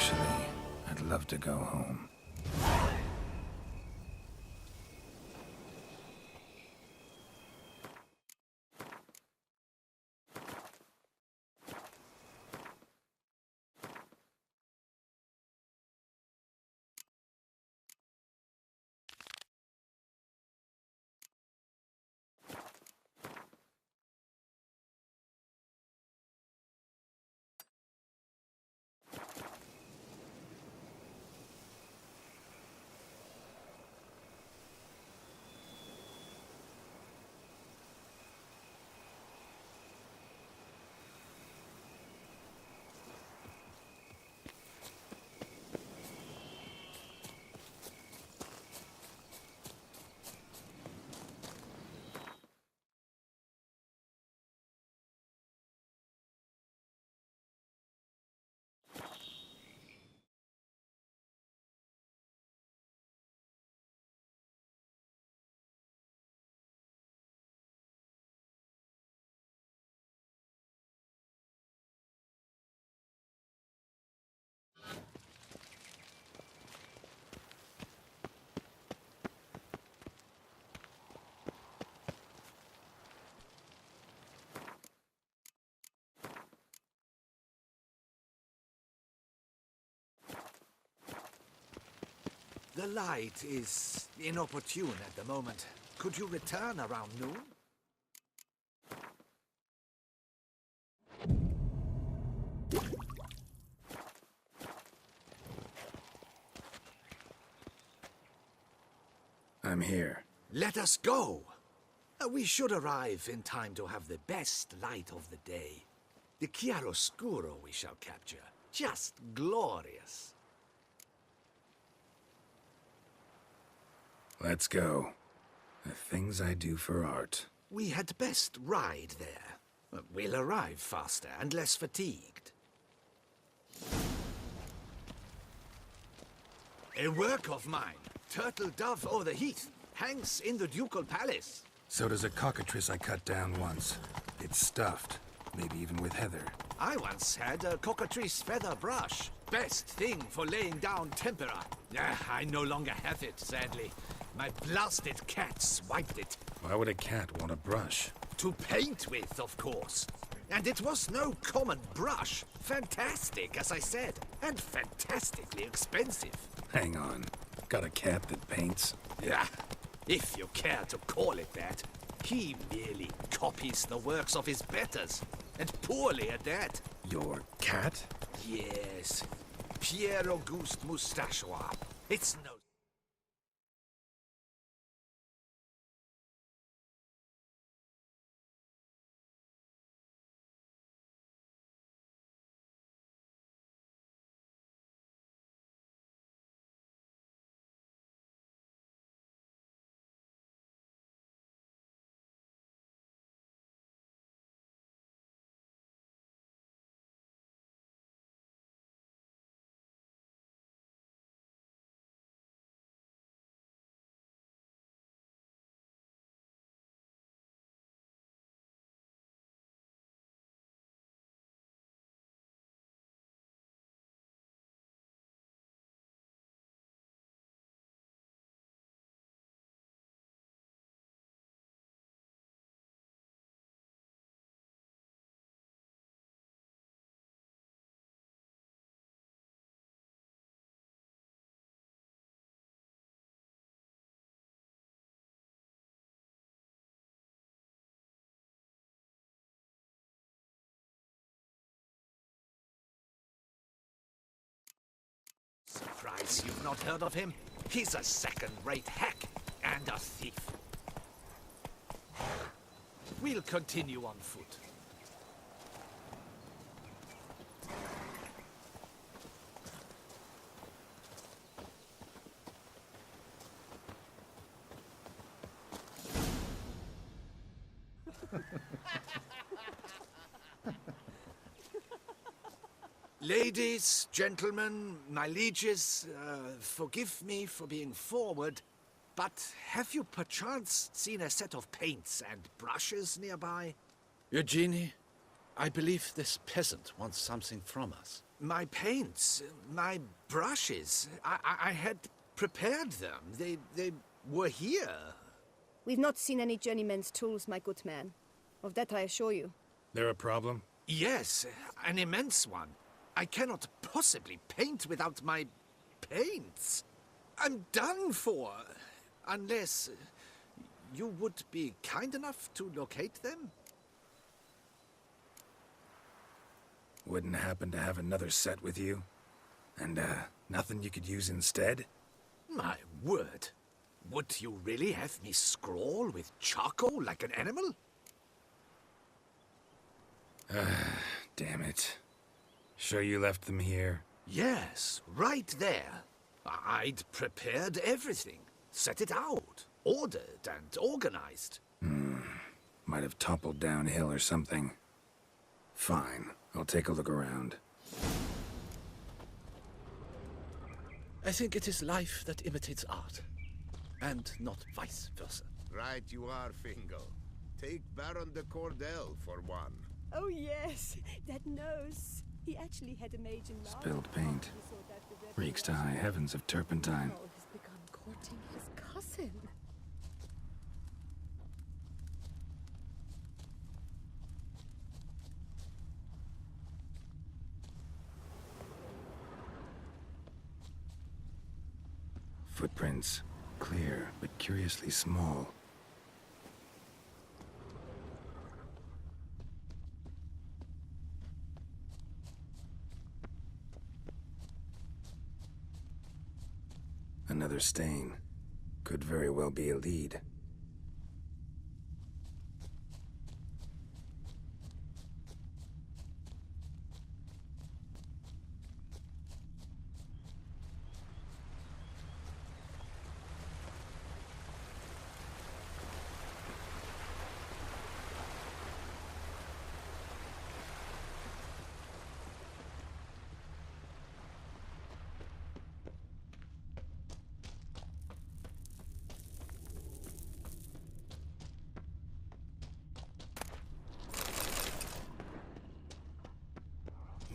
Actually, I'd love to go home. The light is inopportune at the moment. Could you return around noon? I'm here. Let us go! We should arrive in time to have the best light of the day. The chiaroscuro we shall capture. Just glorious. Let's go. The things I do for art. We had best ride there. We'll arrive faster and less fatigued. A work of mine, Turtle Dove o'er the Heath, hangs in the Ducal Palace. So does a cockatrice I cut down once. It's stuffed, maybe even with heather. I once had a cockatrice feather brush. Best thing for laying down tempera. I no longer have it, sadly. My blasted cat swiped it. Why would a cat want a brush? To paint with, of course. And it was no common brush. Fantastic, as I said. And fantastically expensive. Hang on. Got a cat that paints? Yeah, if you care to call it that. He merely copies the works of his betters. And poorly at that. Your cat? Yes. Pierre Auguste Moustachois. It's no... Surprised you've not heard of him? He's a second-rate hack and a thief. We'll continue on foot. Ladies, gentlemen, my lieges, forgive me for being forward, but have you perchance seen a set of paints and brushes nearby? Eugenie, I believe this peasant wants something from us. My paints, my brushes, I had prepared them. They were here. We've not seen any journeyman's tools, my good man. Of that I assure you. There a problem? Yes, an immense one. I cannot possibly paint without my paints. I'm done for. Unless you would be kind enough to locate them? Wouldn't happen to have another set with you? And, nothing you could use instead? My word. Would you really have me scrawl with charcoal like an animal? Damn it. Sure you left them here? Yes, right there. I'd prepared everything. Set it out. Ordered and organized. Might have toppled downhill or something. Fine. I'll take a look around. I think it is life that imitates art. And not vice versa. Right you are, Fingal. Take Baron de Cordell for one. Oh yes, that nose. He actually had a mage in love. Spilled paint. Reeks to high heavens of turpentine. Has begun courting his cousin. Footprints. Clear, but curiously small. Another stain. Could very well be a lead.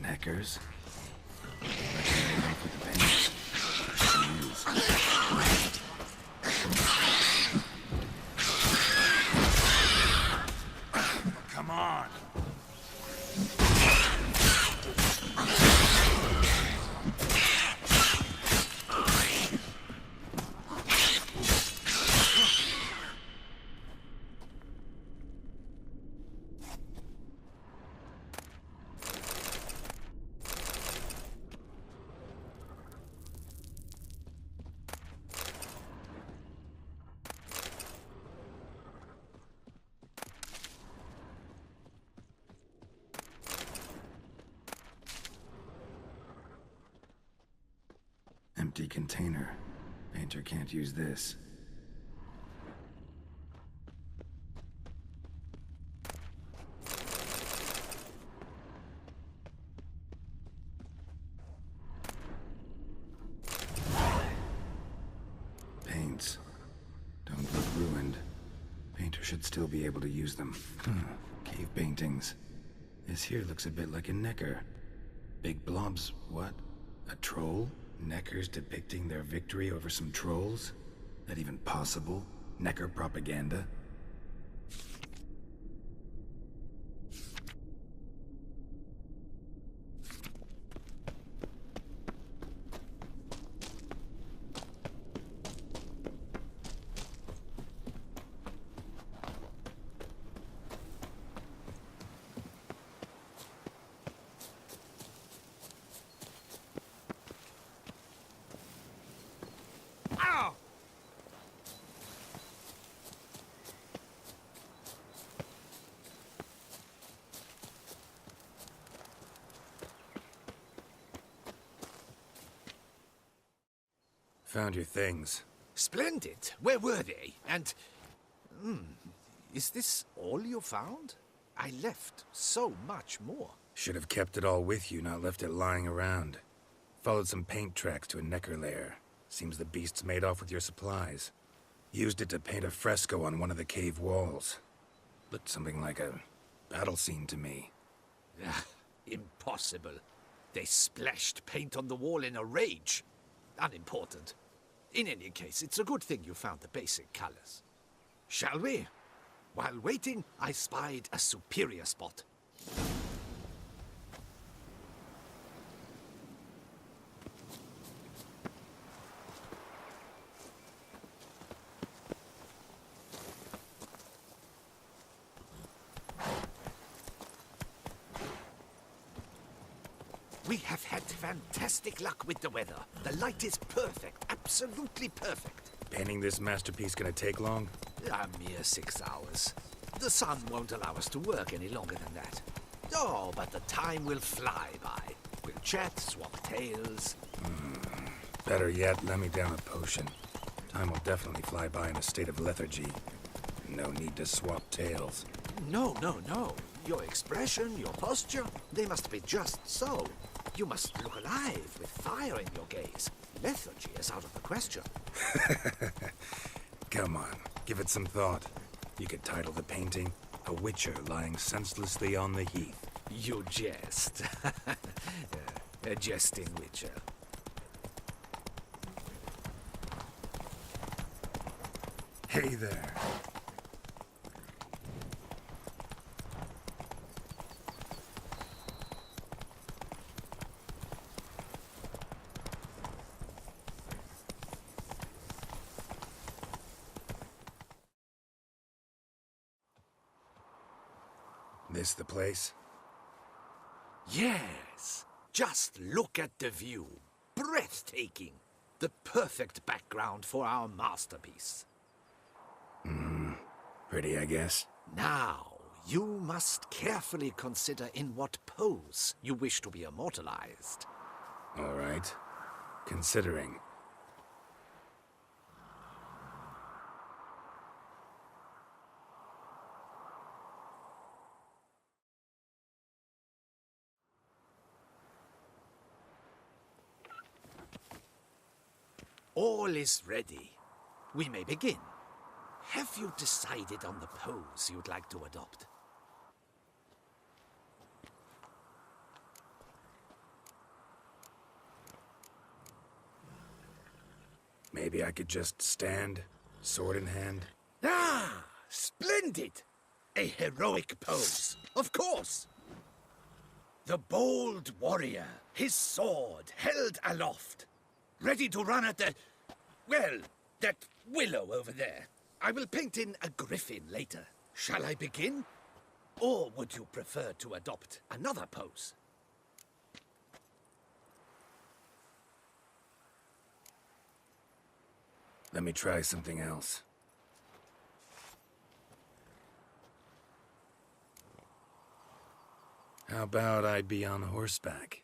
Neckers. With the paint. Come on. Empty container. Painter can't use this. Paints. Don't look ruined. Painter should still be able to use them. Cave paintings. This here looks a bit like a necker. Big blobs, what? A troll? Neckers depicting their victory over some trolls? That even possible? Necker propaganda? Ow! Found your things. Splendid. Where were they? And... is this all you found? I left so much more. Should have kept it all with you, not left it lying around. Followed some paint tracks to a necker lair. Seems the beast's made off with your supplies. Used it to paint a fresco on one of the cave walls. Looked something like a battle scene to me. Impossible. They splashed paint on the wall in a rage. Unimportant. In any case, it's a good thing you found the basic colors. Shall we? While waiting, I spied a superior spot. We have had fantastic luck with the weather. The light is perfect, absolutely perfect. Painting this masterpiece gonna take long? A mere 6 hours. The sun won't allow us to work any longer than that. Oh, but the time will fly by. We'll chat, swap tales. Better yet, let me down a potion. Time will definitely fly by in a state of lethargy. No need to swap tales. No. Your expression, your posture, they must be just so. You must look alive with fire in your gaze. Lethargy is out of the question. Come on, give it some thought. You could title the painting, A Witcher Lying Senselessly on the Heath. You jest. A jesting witcher. Hey there. This the place? Yes. Just look at the view. Breathtaking. The perfect background for our masterpiece. Pretty, I guess. Now, you must carefully consider in what pose you wish to be immortalized. All right. Considering. All is ready. We may begin. Have you decided on the pose you'd like to adopt? Maybe I could just stand, sword in hand. Ah, splendid! A heroic pose, of course. The bold warrior, his sword held aloft, ready to run at that willow over there. I will paint in a griffin later. Shall I begin? Or would you prefer to adopt another pose? Let me try something else. How about I be on horseback?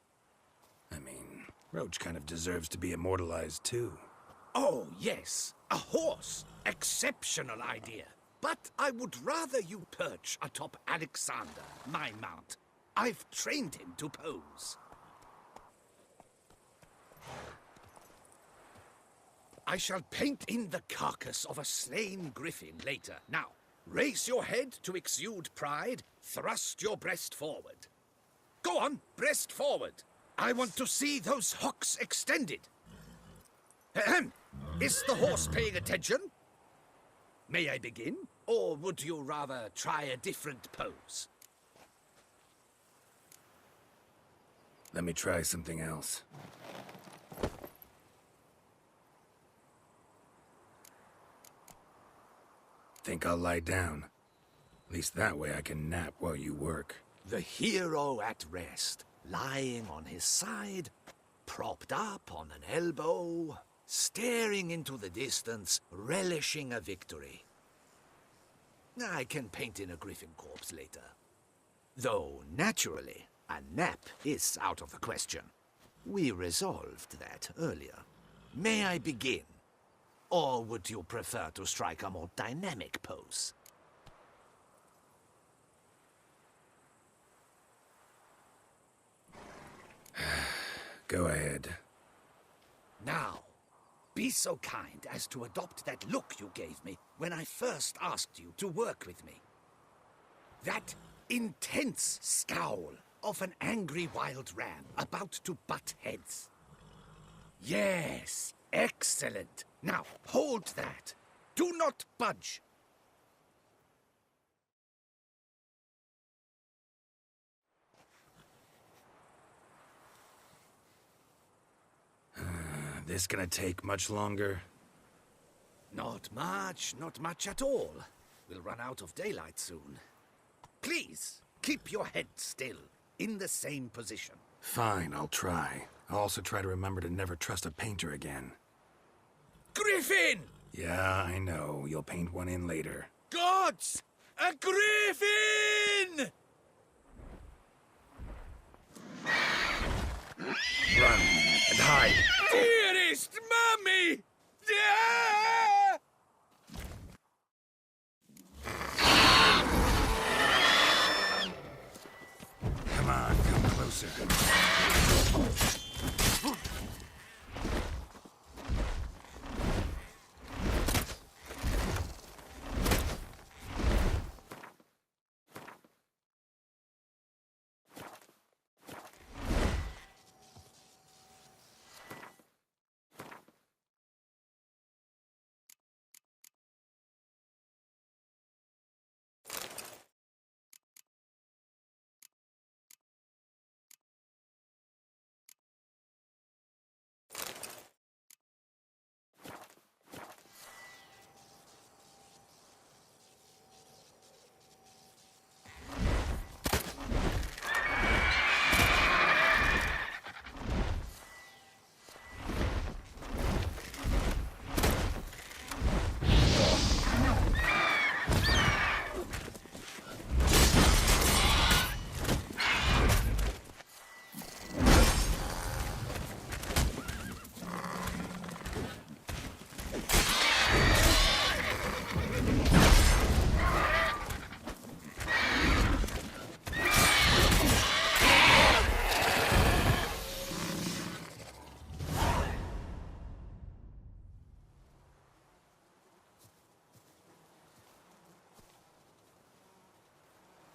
I mean, Roach kind of deserves to be immortalized too. Oh, yes. A horse. Exceptional idea. But I would rather you perch atop Alexander, my mount. I've trained him to pose. I shall paint in the carcass of a slain griffin later. Now, raise your head to exude pride. Thrust your breast forward. Go on, breast forward. I want to see those hocks extended. Ahem. Is the horse paying attention? May I begin? Or would you rather try a different pose? Let me try something else. Think I'll lie down. At least that way I can nap while you work. The hero at rest, lying on his side, propped up on an elbow, staring into the distance, relishing a victory. I can paint in a griffin corpse later. Though, naturally, a nap is out of the question. We resolved that earlier. May I begin? Or would you prefer to strike a more dynamic pose? Go ahead. Now, be so kind as to adopt that look you gave me when I first asked you to work with me. That intense scowl of an angry wild ram about to butt heads. Yes, excellent. Now, hold that. Do not budge. This gonna take much longer? Not much at all. We'll run out of daylight soon. Please, keep your head still, in the same position. Fine, I'll try. I'll also try to remember to never trust a painter again. Griffin! Yeah, I know. You'll paint one in later. Gods! A griffin! Run and hide! Dearest Mummy! Ah! Come on, come closer.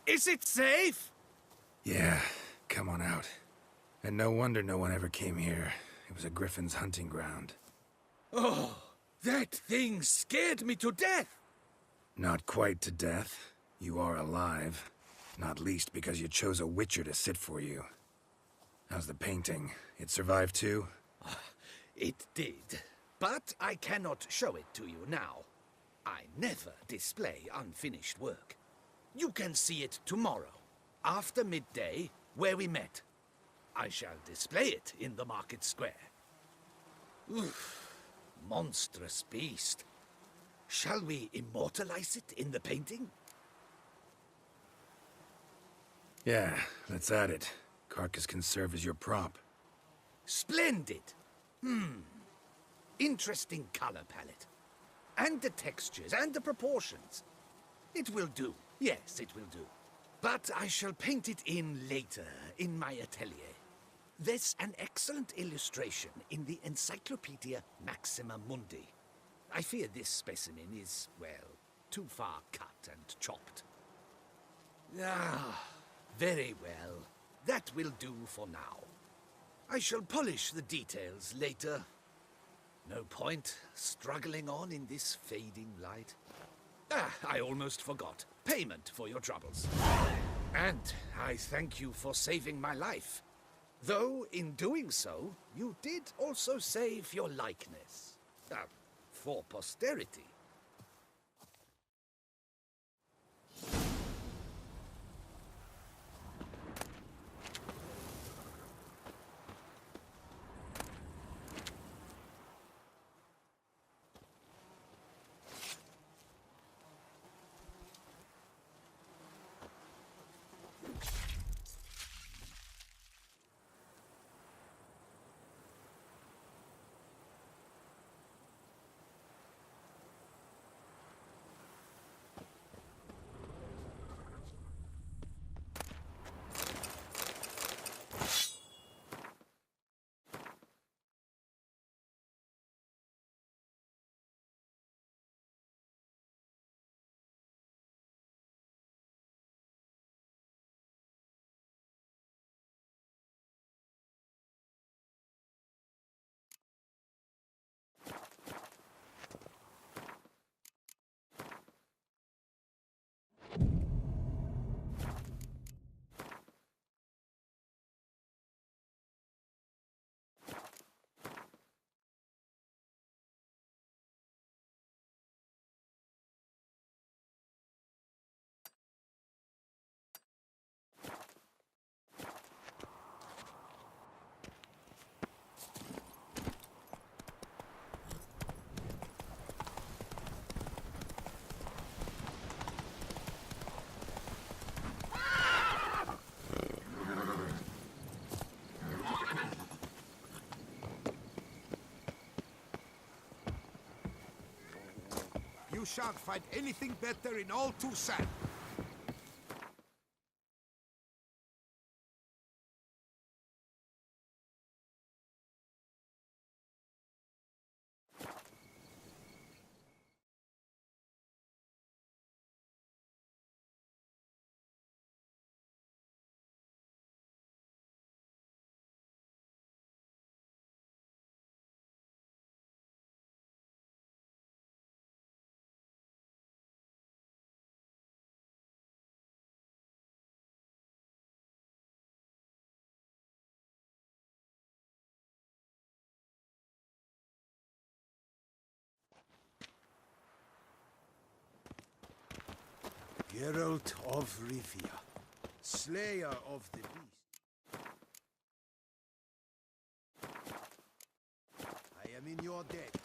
Is it safe? Yeah, come on out. And no wonder no one ever came here. It was a griffin's hunting ground. Oh, that thing scared me to death. Not quite to death. You are alive. Not least because you chose a witcher to sit for you. How's the painting? It survived too? It did. But I cannot show it to you now. I never display unfinished work. You can see it tomorrow, after midday, where we met. I shall display it in the market square. Oof, monstrous beast. Shall we immortalize it in the painting? Yeah, let's add it. Carcass can serve as your prop. Splendid. Interesting color palette. And the textures and the proportions. It will do. Yes, it will do. But I shall paint it in later, in my atelier. There's an excellent illustration in the Encyclopedia Maxima Mundi. I fear this specimen is, well, too far cut and chopped. Ah, very well. That will do for now. I shall polish the details later. No point struggling on in this fading light. Ah, I almost forgot. Payment for your troubles. And I thank you for saving my life. Though, in doing so, you did also save your likeness. For posterity. shan't find anything better in all Toussaint. Geralt of Rivia, Slayer of the Beast. I am in your debt.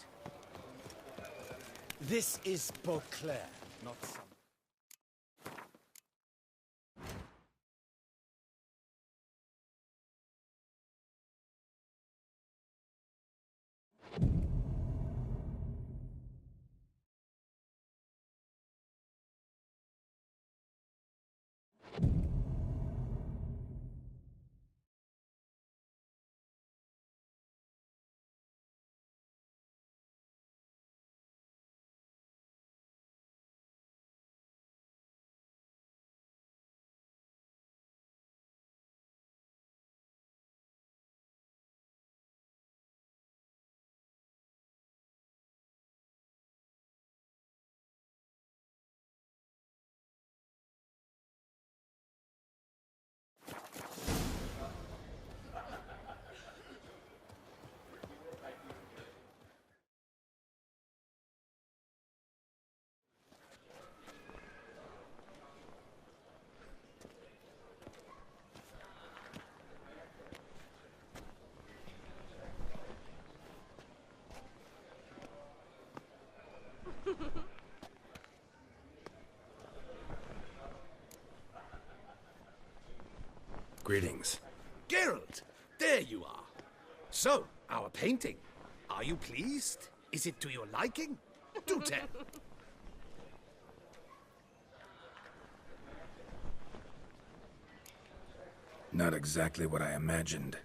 This is Beauclair, not some... Greetings. Geralt, there you are. So, our painting. Are you pleased? Is it to your liking? Do tell. Not exactly what I imagined.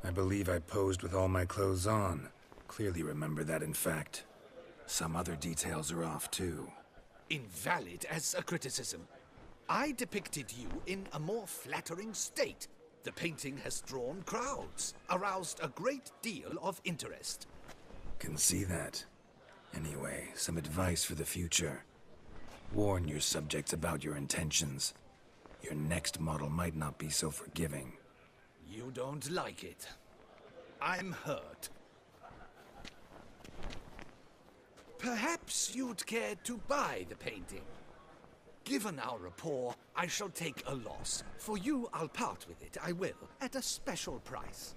I believe I posed with all my clothes on. Clearly remember that, in fact. Some other details are off, too. Invalid as a criticism. I depicted you in a more flattering state. The painting has drawn crowds, aroused a great deal of interest. Can see that. Anyway, some advice for the future. Warn your subjects about your intentions. Your next model might not be so forgiving. You don't like it. I'm hurt. Perhaps you'd care to buy the painting. Given our rapport, I shall take a loss. For you, I'll part with it, I will, at a special price.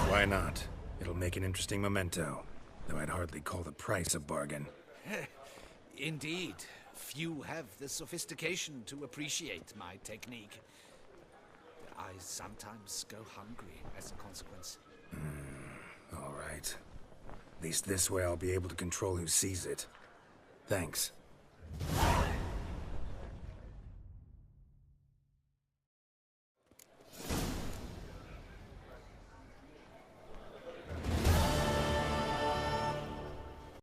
Why not? It'll make an interesting memento, though I'd hardly call the price a bargain. Indeed. Few have the sophistication to appreciate my technique. I sometimes go hungry as a consequence. All right. At least this way I'll be able to control who sees it. Thanks.